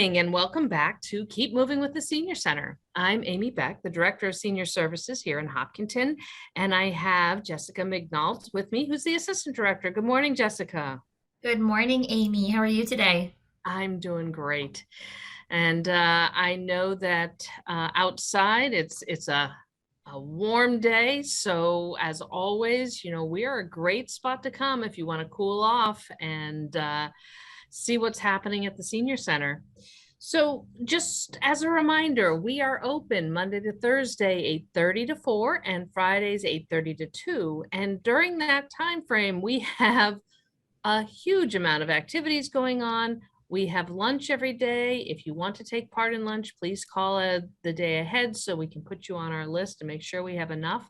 morning and welcome back to Keep Moving with the Senior Center. I'm Amy Beck, the Director of Senior Services here in Hopkinton, and I have Jessica McNault with me, who's the Assistant Director. Good morning, Jessica. Good morning, Amy. How are you today? I'm doing great. And I know that outside it's a warm day. So as always, we are a great spot to come if you want to cool off and see what's happening at the Senior Center. So just as a reminder, we are open Monday to Thursday, 8:30 to 4, and Fridays, 8:30 to 2. And during that time frame, we have a huge amount of activities going on. We have lunch every day. If you want to take part in lunch, please call the day ahead so we can put you on our list and make sure we have enough.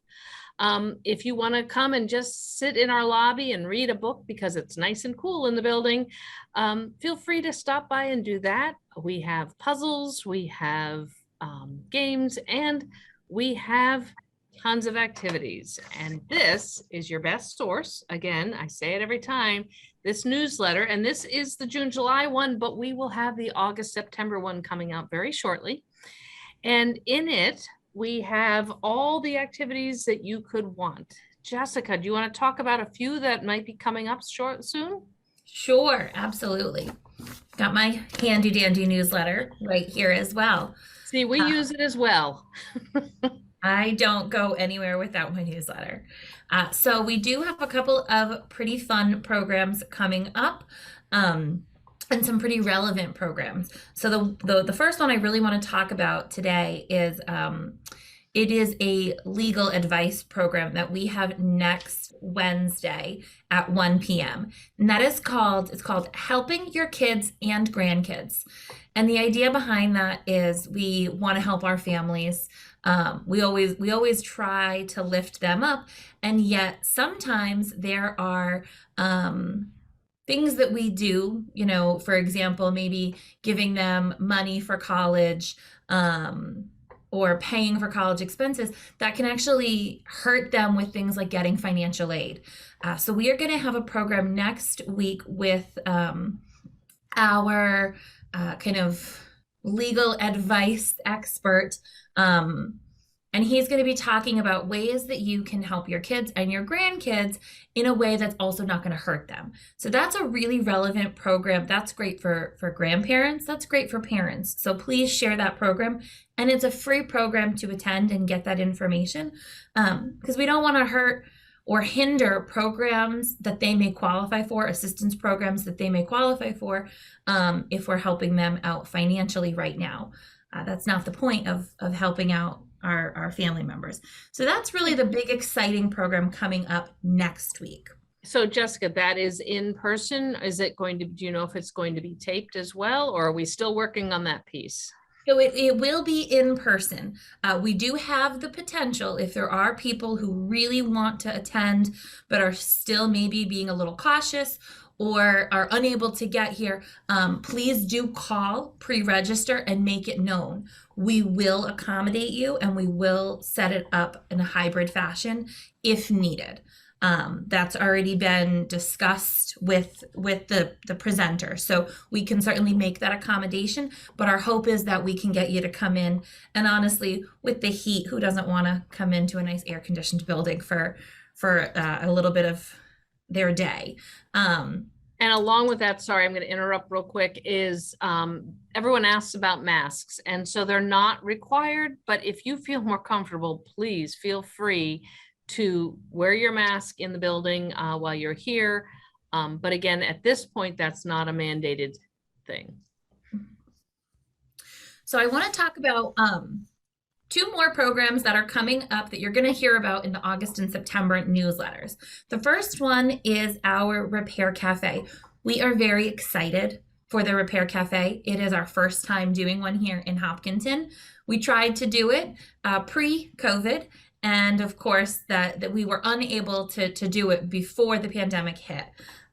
If you want to come and just sit in our lobby and read a book because it's nice and cool in the building, feel free to stop by and do that. We have puzzles, we have games, and we have tons of activities. And this is your best source. Again, I say it every time, this newsletter, and this is the June, July one, but we will have the August, September one coming out very shortly. And in it, we have all the activities that you could want. Jessica, do you want to talk about a few that might be coming up soon? Sure, absolutely. Got my handy dandy newsletter right here as well. See, we use it as well. I don't go anywhere without my newsletter. So we do have a couple of pretty fun programs coming up. And some pretty relevant programs. So the first one I really want to talk about today is it is a legal advice program that we have next Wednesday at 1 p.m. And it's called Helping Your Kids and Grandkids. And the idea behind that is we want to help our families. We always try to lift them up, and yet sometimes there are things that we do, for example, maybe giving them money for college, or paying for college expenses that can actually hurt them with things like getting financial aid. So we are going to have a program next week with our kind of legal advice expert. And he's going to be talking about ways that you can help your kids and your grandkids in a way that's also not going to hurt them. So that's a really relevant program. That's great for grandparents. That's great for parents. So please share that program. And it's a free program to attend and get that information, because we don't want to hurt or hinder programs that they may qualify for, assistance programs that they may qualify for, if we're helping them out financially right now. That's not the point of helping out our family members. So that's really the big exciting program coming up next week. So Jessica, that is in person. Do you know if it's going to be taped as well, or are we still working on that piece? So it will be in person. We do have the potential, if there are people who really want to attend but are still maybe being a little cautious or are unable to get here, please do call, pre-register, and make it known. We will accommodate you and we will set it up in a hybrid fashion if needed. That's already been discussed with the presenter. So we can certainly make that accommodation, but our hope is that we can get you to come in. And honestly, with the heat, who doesn't want to come into a nice air-conditioned building for a little bit of their day? And along with that, sorry, I'm going to interrupt real quick, is everyone asks about masks. And so they're not required, but if you feel more comfortable, please feel free to wear your mask in the building while you're here. But again, at this point, that's not a mandated thing. So I want to talk about two more programs that are coming up that you're going to hear about in the August and September newsletters. The first one is our Repair Cafe. We are very excited for the Repair Cafe. It is our first time doing one here in Hopkinton. We tried to do it pre-COVID, and of course that we were unable to do it before the pandemic hit.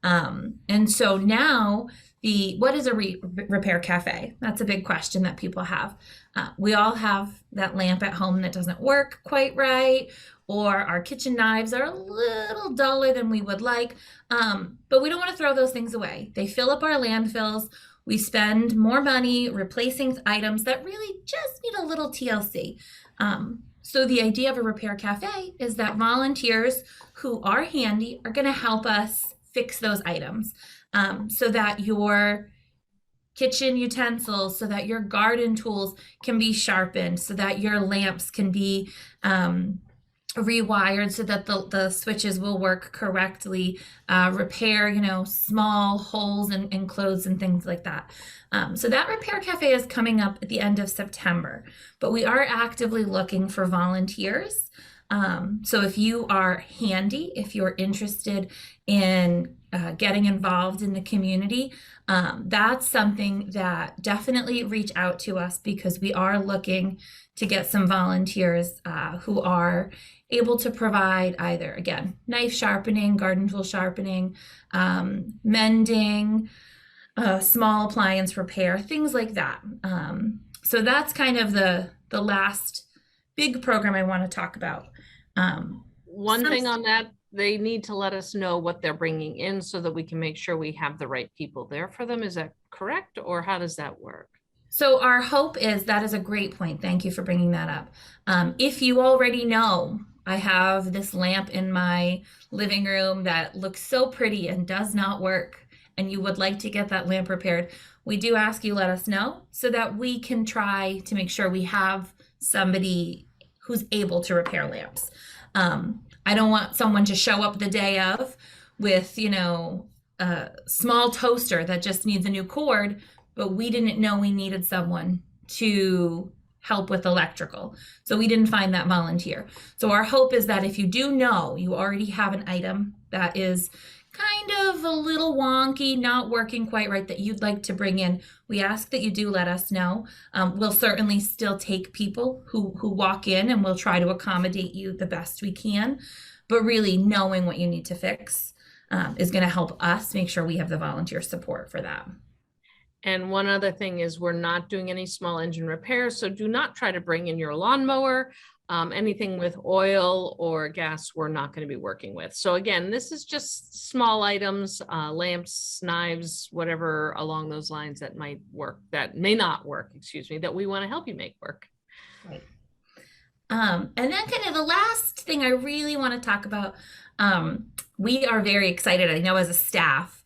And so now what is a repair cafe? That's a big question that people have. We all have that lamp at home that doesn't work quite right, or our kitchen knives are a little duller than we would like. But we don't want to throw those things away. They fill up our landfills. we spend more money replacing items that really just need a little TLC. So the idea of a repair cafe is that volunteers who are handy are going to help us fix those items, so that your kitchen utensils, so that your garden tools can be sharpened, so that your lamps can be rewired so that the switches will work correctly, repair, small holes in clothes and things like that. So that repair cafe is coming up at the end of September, but we are actively looking for volunteers. So if you are handy, if you're interested in getting involved in the community, that's something that definitely reach out to us, because we are looking to get some volunteers who are able to provide either, again, knife sharpening, garden tool sharpening, mending, small appliance repair, things like that. So that's kind of the last big program I want to talk about. One thing on that, they need to let us know what they're bringing in so that we can make sure we have the right people there for them. Is that correct? Or how does that work? So our hope is, that is a great point. Thank you for bringing that up. If you already know, I have this lamp in my living room that looks so pretty and does not work, and you would like to get that lamp repaired, we do ask you let us know so that we can try to make sure we have somebody who's able to repair lamps. I don't want someone to show up the day of with, a small toaster that just needs a new cord, but we didn't know we needed someone to help with electrical. So we didn't find that volunteer. So our hope is that if you do know you already have an item that is kind of a little wonky, not working quite right, that you'd like to bring in, we ask that you do let us know. We'll certainly still take people who walk in, and we'll try to accommodate you the best we can. But really knowing what you need to fix is going to help us make sure we have the volunteer support for that. And one other thing is, we're not doing any small engine repairs, so do not try to bring in your lawnmower. Anything with oil or gas, we're not going to be working with. So again, this is just small items, lamps, knives, whatever along those lines that might work, that may not work, excuse me, that we want to help you make work. Right. And then kind of the last thing I really want to talk about, we are very excited, I know, as a staff.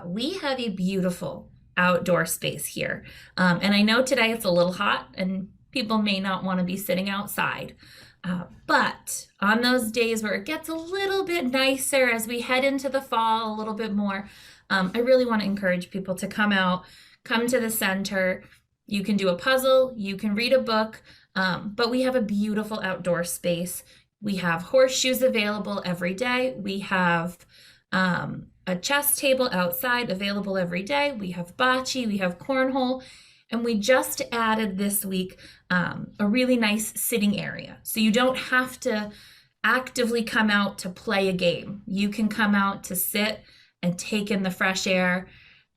We have a beautiful outdoor space here. And I know today it's a little hot and people may not want to be sitting outside. But on those days where it gets a little bit nicer as we head into the fall a little bit more, I really want to encourage people to come out, come to the center. You can do a puzzle, you can read a book, but we have a beautiful outdoor space. We have horseshoes available every day. We have a chess table outside available every day. We have bocce, we have cornhole, and we just added this week a really nice sitting area. So you don't have to actively come out to play a game. You can come out to sit and take in the fresh air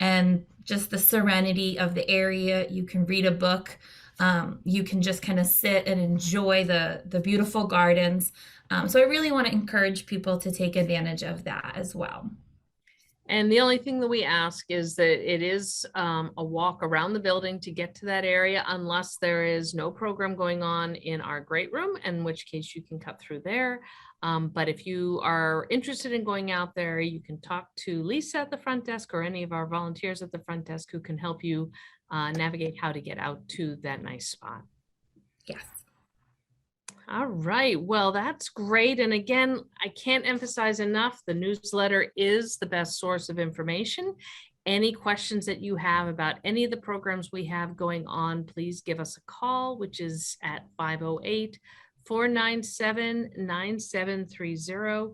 and just the serenity of the area. You can read a book. You can just kind of sit and enjoy the beautiful gardens. So I really want to encourage people to take advantage of that as well. And the only thing that we ask is that it is a walk around the building to get to that area, unless there is no program going on in our great room, in which case you can cut through there. But if you are interested in going out there, you can talk to Lisa at the front desk or any of our volunteers at the front desk who can help you navigate how to get out to that nice spot. Yes. All right, well, that's great. And again, I can't emphasize enough, the newsletter is the best source of information. Any questions that you have about any of the programs we have going on, please give us a call, which is at 508-497-9730.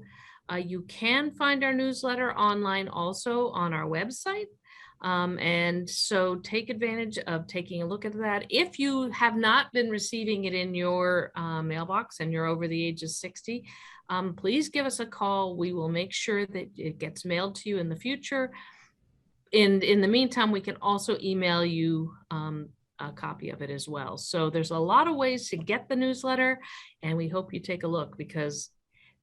You can find our newsletter online also on our website. And so take advantage of taking a look at that. If you have not been receiving it in your mailbox and you're over the age of 60, please give us a call. We will make sure that it gets mailed to you in the future. In the meantime, we can also email you a copy of it as well. So there's a lot of ways to get the newsletter, and we hope you take a look, because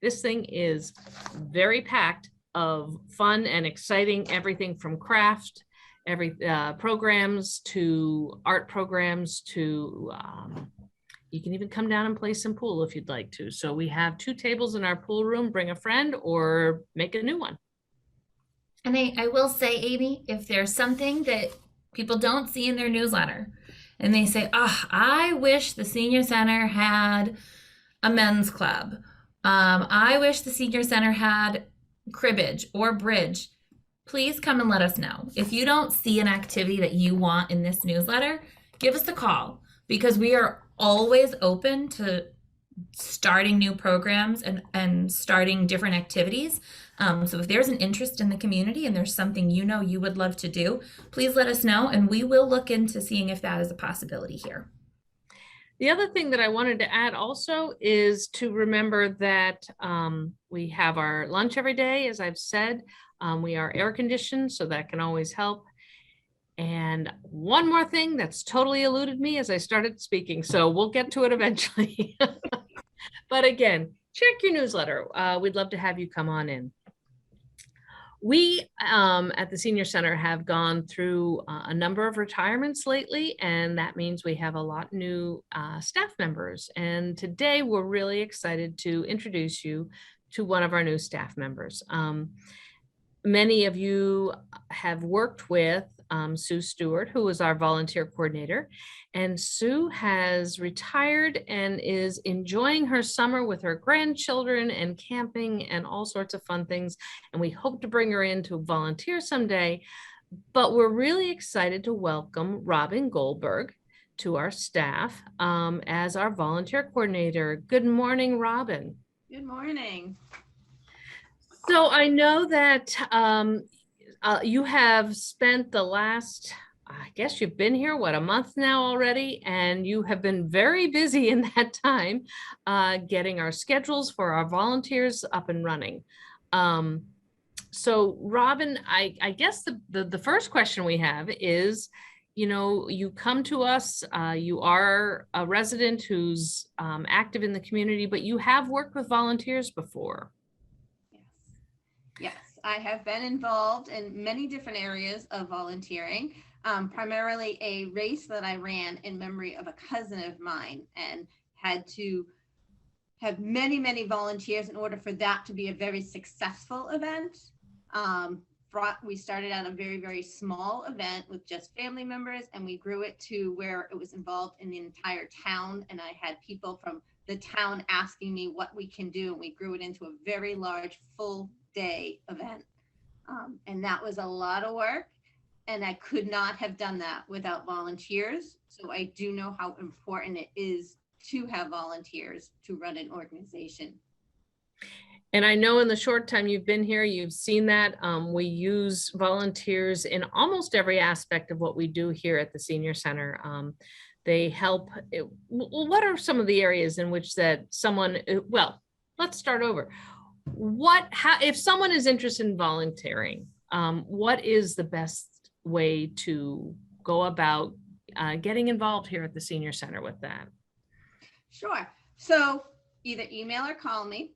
this thing is very packed of fun and exciting, everything from craft every programs to art programs to you can even come down and play some pool if you'd like to. So we have 2 tables in our pool room. Bring a friend or make a new one. And I will say, Amy, if there's something that people don't see in their newsletter and they say, oh, I wish the senior center had a men's club. I wish the senior center had cribbage or bridge. Please come and let us know. If you don't see an activity that you want in this newsletter, give us a call, because we are always open to starting new programs and starting different activities. So if there's an interest in the community and there's something you would love to do, please let us know, and we will look into seeing if that is a possibility here. The other thing that I wanted to add also is to remember that we have our lunch every day, as I've said. We are air conditioned, so that can always help. And one more thing that's totally eluded me as I started speaking, so we'll get to it eventually. But again, check your newsletter. We'd love to have you come on in. We at the Senior Center have gone through a number of retirements lately, and that means we have a lot new staff members. And today we're really excited to introduce you to one of our new staff members. Many of you have worked with Sue Stewart, who was our volunteer coordinator, and Sue has retired and is enjoying her summer with her grandchildren and camping and all sorts of fun things. And we hope to bring her in to volunteer someday, but we're really excited to welcome Robin Goldberg to our staff as our volunteer coordinator. Good morning, Robin. Good morning. So I know that you have spent the last, I guess you've been here, what, a month now already, and you have been very busy in that time getting our schedules for our volunteers up and running. So Robin, I guess the first question we have is, you come to us, you are a resident who's active in the community, but you have worked with volunteers before. Yes, I have been involved in many different areas of volunteering, primarily a race that I ran in memory of a cousin of mine, and had to have many, many volunteers in order for that to be a very successful event. We started out a very, very small event with just family members, and we grew it to where it was involved in the entire town. And I had people from the town asking me what we can do. And we grew it into a very large full day event. And that was a lot of work. And I could not have done that without volunteers. So I do know how important it is to have volunteers to run an organization. And I know in the short time you've been here, you've seen that we use volunteers in almost every aspect of what we do here at the Senior Center. They help. What are some of the areas in which that someone, well, let's start over. If someone is interested in volunteering, what is the best way to go about getting involved here at the Senior Center with that? Sure. So either email or call me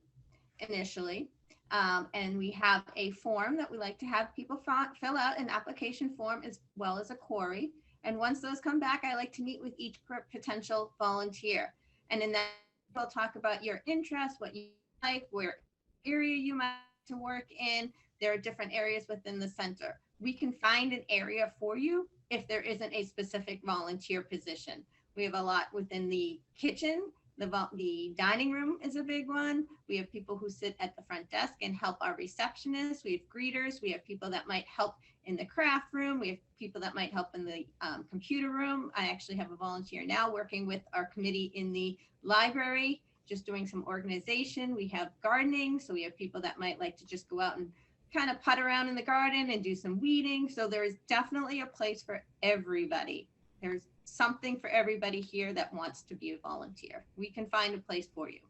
initially. And we have a form that we like to have people fill out, an application form as well as a query. And once those come back, I like to meet with each potential volunteer. And in that, we'll talk about your interests, what you like, where area you might to work in. There are different areas within the center. We can find an area for you if there isn't a specific volunteer position. We have a lot within the kitchen. The dining room is a big one. We have people who sit at the front desk and help our receptionists. We have greeters. We have people that might help in the craft room. We have people that might help in the computer room. I actually have a volunteer now working with our committee in the library, just doing some organization. We have gardening. So we have people that might like to just go out and kind of putt around in the garden and do some weeding. So there's definitely a place for everybody. There's something for everybody here that wants to be a volunteer. We can find a place for you.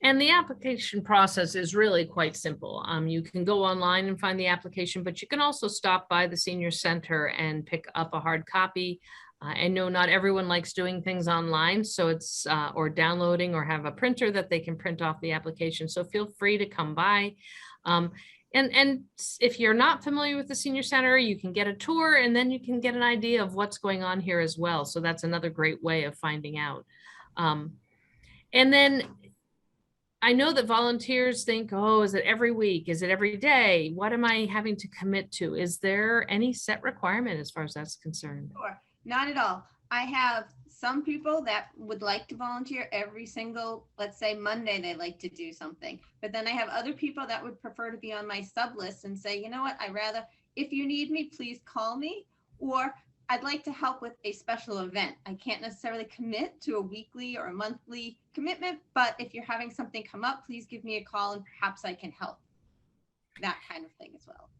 And the application process is really quite simple. You can go online and find the application, but you can also stop by the Senior Center and pick up a hard copy. I know not everyone likes doing things online, so it's or downloading or have a printer that they can print off the application. So feel free to come by. And if you're not familiar with the senior center, you can get a tour and then you can get an idea of what's going on here as well. So that's another great way of finding out. And then I know that volunteers think, oh, is it every week? Is it every day? What am I having to commit to? Is there any set requirement as far as that's concerned? Sure, not at all. I have some people that would like to volunteer every single, let's say Monday, they like to do something. But then I have other people that would prefer to be on my sub list and say, you know what, if you need me, please call me. Or I'd like to help with a special event. I can't necessarily commit to a weekly or a monthly commitment, but if you're having something come up, please give me a call and perhaps I can help. That kind of thing as well.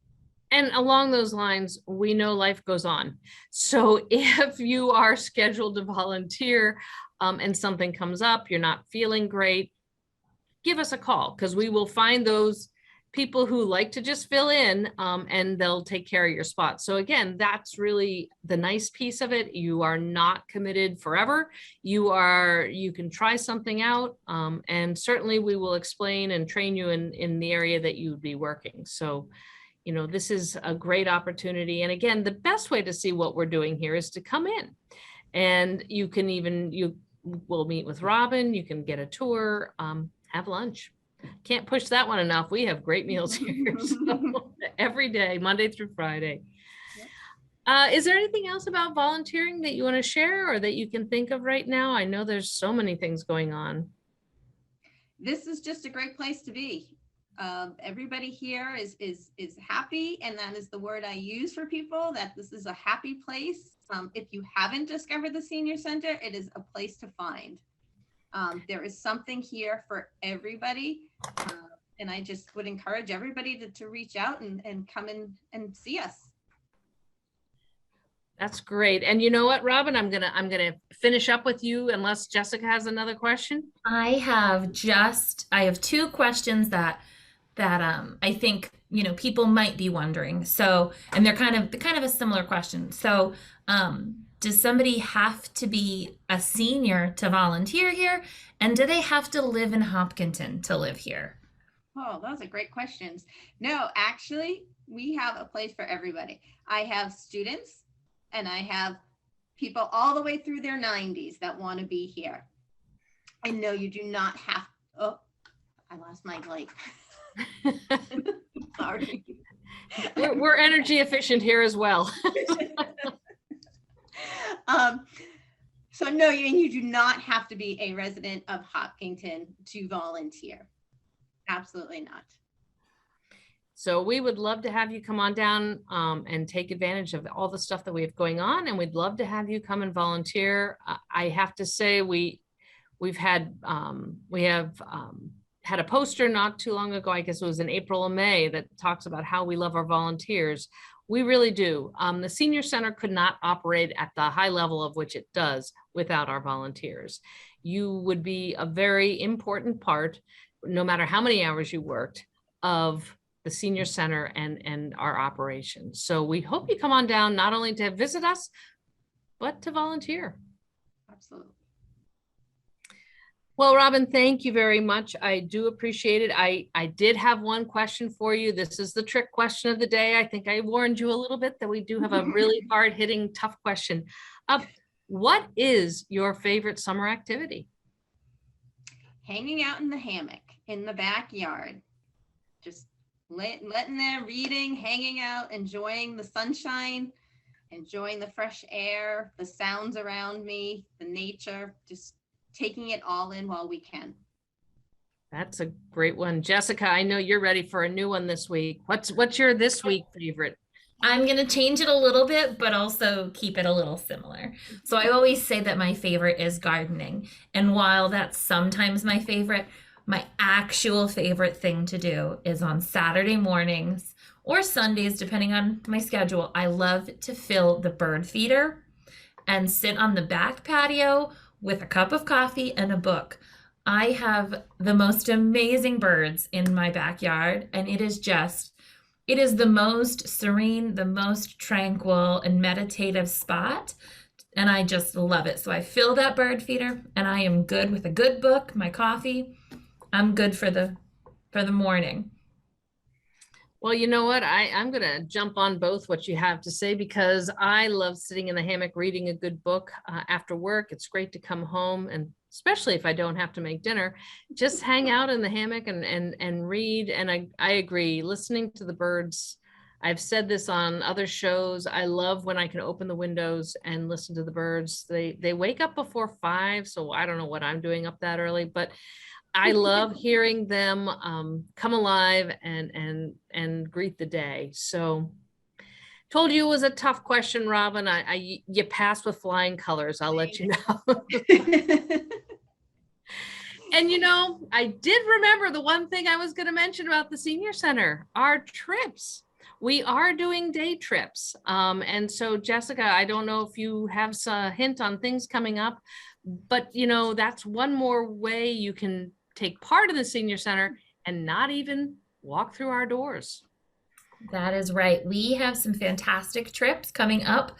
And along those lines, we know life goes on. So if you are scheduled to volunteer and something comes up, you're not feeling great, give us a call, because we will find those people who like to just fill in and they'll take care of your spot. So again, that's really the nice piece of it. You are not committed forever. You can try something out, and certainly we will explain and train you in the area that you would be working. So, you know, this is a great opportunity. And again, the best way to see what we're doing here is to come in, and you will meet with Robin, you can get a tour, have lunch. Can't push that one enough. We have great meals here so, every day, Monday through Friday. Is there anything else about volunteering that you want to share or that you can think of right now? I know there's so many things going on. This is just a great place to be. Everybody here is happy, and that is the word I use for people, that this is a happy place. If you haven't discovered the senior center, it is a place to find. There is something here for everybody. And I just would encourage everybody to reach out and come in and see us. That's great. And you know what, Robin, I'm gonna finish up with you unless Jessica has another question. I have two questions that I think, you know, people might be wondering. So, and they're kind of a similar question. So, does somebody have to be a senior to volunteer here? And do they have to live in Hopkinton to live here? Oh, those are great questions. No, actually, we have a place for everybody. I have students and I have people all the way through their 90s that want to be here. And no, you do not have, oh, I lost my light. Sorry. We're energy efficient here as well. So no, you do not have to be a resident of Hopkinton to volunteer. Absolutely not. So we would love to have you come on down and take advantage of all the stuff that we have going on, and we'd love to have you come and volunteer. I have to say we have had a poster not too long ago, I guess it was in April or May, that talks about how we love our volunteers. We really do. The senior center could not operate at the high level of which it does without our volunteers. You would be a very important part, no matter how many hours you worked, of the senior center and our operations. So we hope you come on down, not only to visit us, but to volunteer. Absolutely. Well, Robin, thank you very much. I do appreciate it. I did have one question for you. This is the trick question of the day. I think I warned you a little bit that we do have a really hard-hitting, tough question. What is your favorite summer activity? Hanging out in the hammock in the backyard. Just letting there, reading, hanging out, enjoying the sunshine, enjoying the fresh air, the sounds around me, the nature, just taking it all in while we can. That's a great one. Jessica, I know you're ready for a new one this week. What's your this week favorite? I'm going to change it a little bit, but also keep it a little similar. So I always say that my favorite is gardening. And while that's sometimes my favorite, my actual favorite thing to do is on Saturday mornings or Sundays, depending on my schedule. I love to fill the bird feeder and sit on the back patio with a cup of coffee and a book. I have the most amazing birds in my backyard, and it is the most serene, the most tranquil and meditative spot, and I just love it. So I fill that bird feeder, and I am good with a good book, my coffee. I'm good for the morning. Well, you know what? I'm going to jump on both what you have to say because I love sitting in the hammock reading a good book after work. It's great to come home, and especially if I don't have to make dinner, just hang out in the hammock and read. And I agree, listening to the birds. I've said this on other shows. I love when I can open the windows and listen to the birds. They wake up before 5, so I don't know what I'm doing up that early, but I love hearing them come alive and greet the day. So told you it was a tough question, Robin. You passed with flying colors. I'll let you know. And you know, I did remember the one thing I was going to mention about the senior center, our trips. We are doing day trips. And so Jessica, I don't know if you have a hint on things coming up, but you know, that's one more way you can take part in the senior center and not even walk through our doors. That is right. We have some fantastic trips coming up.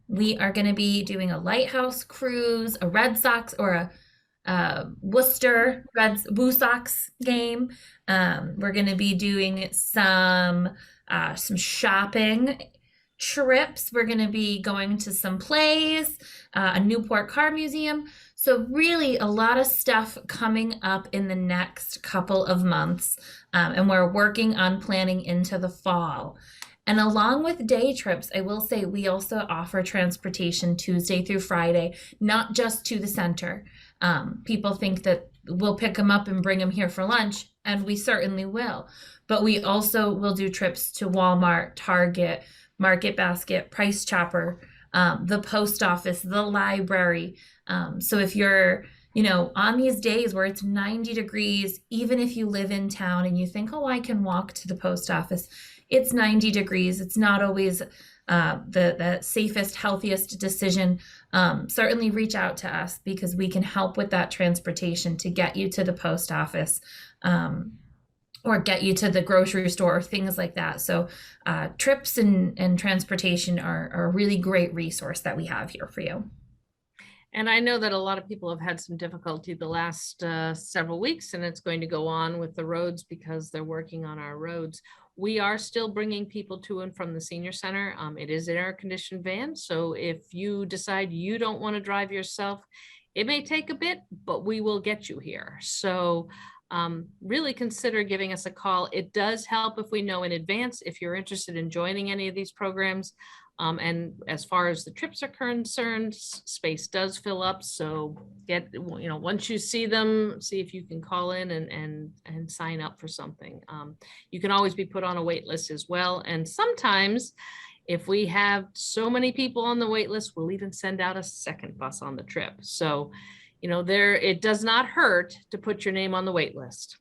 We are going to be doing a lighthouse cruise, a Red Sox or a Worcester Reds Woo Sox game. We're going to be doing some shopping trips. We're going to be going to some plays, a Newport Car Museum. So really a lot of stuff coming up in the next couple of months. And we're working on planning into the fall. And along with day trips, I will say we also offer transportation Tuesday through Friday, not just to the center. People think that we'll pick them up and bring them here for lunch, and we certainly will. But we also will do trips to Walmart, Target, Market Basket, Price Chopper, the post office, the library. So if you're, you know, on these days where it's 90 degrees, even if you live in town and you think, oh, I can walk to the post office, it's 90 degrees. It's not always the safest, healthiest decision. Certainly reach out to us because we can help with that transportation to get you to the post office or get you to the grocery store or things like that. So trips and transportation are a really great resource that we have here for you. And I know that a lot of people have had some difficulty the last several weeks, and it's going to go on with the roads because they're working on our roads. We are still bringing people to and from the senior center. It is an air-conditioned van, so if you decide you don't want to drive yourself, it may take a bit, but we will get you here. So really consider giving us a call. It does help if we know in advance if you're interested in joining any of these programs. And as far as the trips are concerned, space does fill up. So once you see them, see if you can call in and sign up for something. You can always be put on a wait list as well. And sometimes if we have so many people on the wait list, we'll even send out a second bus on the trip. So, you know, it does not hurt to put your name on the wait list.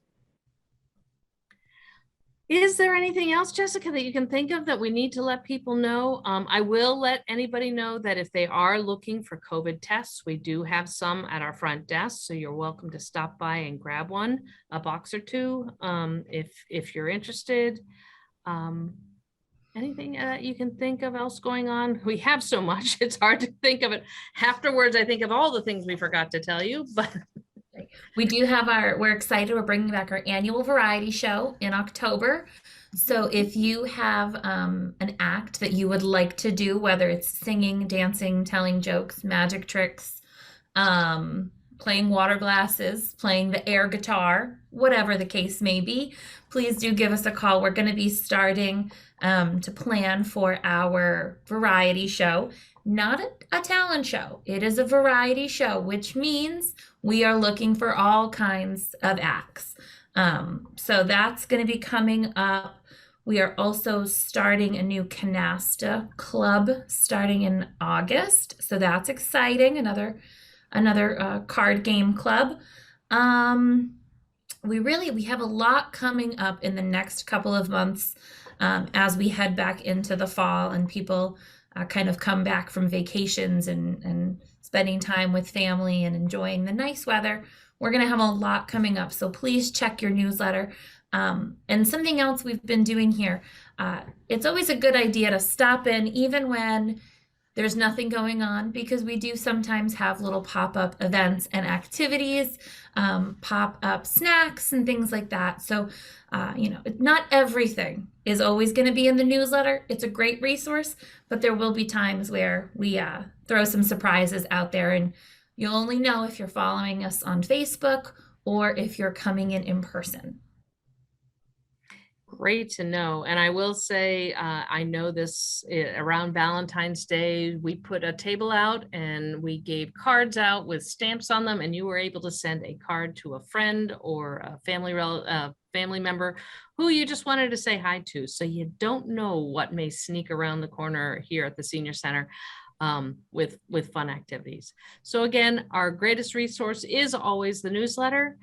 Is there anything else, Jessica, that you can think of that we need to let people know? I will let anybody know that if they are looking for COVID tests, we do have some at our front desk. So you're welcome to stop by and grab one, a box or two, if you're interested. Anything that you can think of else going on? We have so much, it's hard to think of it. Afterwards, I think of all the things we forgot to tell you, but we do have we're excited. We're bringing back our annual variety show in October. So if you have an act that you would like to do, whether it's singing, dancing, telling jokes, magic tricks, playing water glasses, playing the air guitar, whatever the case may be, please do give us a call. We're going to be starting to plan for our variety show. Not a talent show. It is a variety show, which means we are looking for all kinds of acts. So that's going to be coming up. We are also starting a new canasta club starting in August. So that's exciting. Another card game club. We have a lot coming up in the next couple of months as we head back into the fall and people kind of come back from vacations and spending time with family and enjoying the nice weather. We're going to have a lot coming up. So please check your newsletter. And something else we've been doing here, it's always a good idea to stop in even when there's nothing going on, because we do sometimes have little pop-up events and activities, pop-up snacks and things like that. So, not everything is always going to be in the newsletter. It's a great resource, but there will be times where we throw some surprises out there, and you'll only know if you're following us on Facebook or if you're coming in person. Great to know. And I will say, I know this around Valentine's Day, we put a table out and we gave cards out with stamps on them, and you were able to send a card to a friend or a family member who you just wanted to say hi to. So you don't know what may sneak around the corner here at the Senior Center with fun activities. So again, our greatest resource is always the newsletter.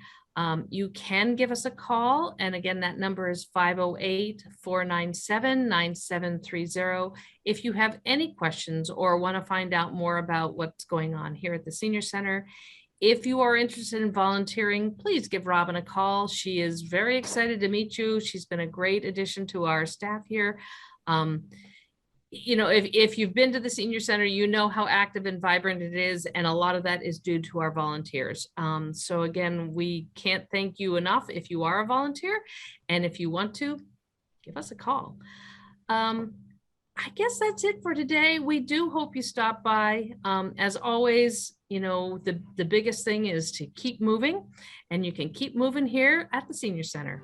You can give us a call. And again, that number is 508-497-9730. If you have any questions or want to find out more about what's going on here at the Senior Center, if you are interested in volunteering, please give Robin a call. She is very excited to meet you. She's been a great addition to our staff here. If you've been to the Senior Center, you know how active and vibrant it is, and a lot of that is due to our volunteers. So again, we can't thank you enough if you are a volunteer, and if you want to, give us a call. I guess that's it for today. We do hope you stop by. As always, the biggest thing is to keep moving, and you can keep moving here at the Senior Center.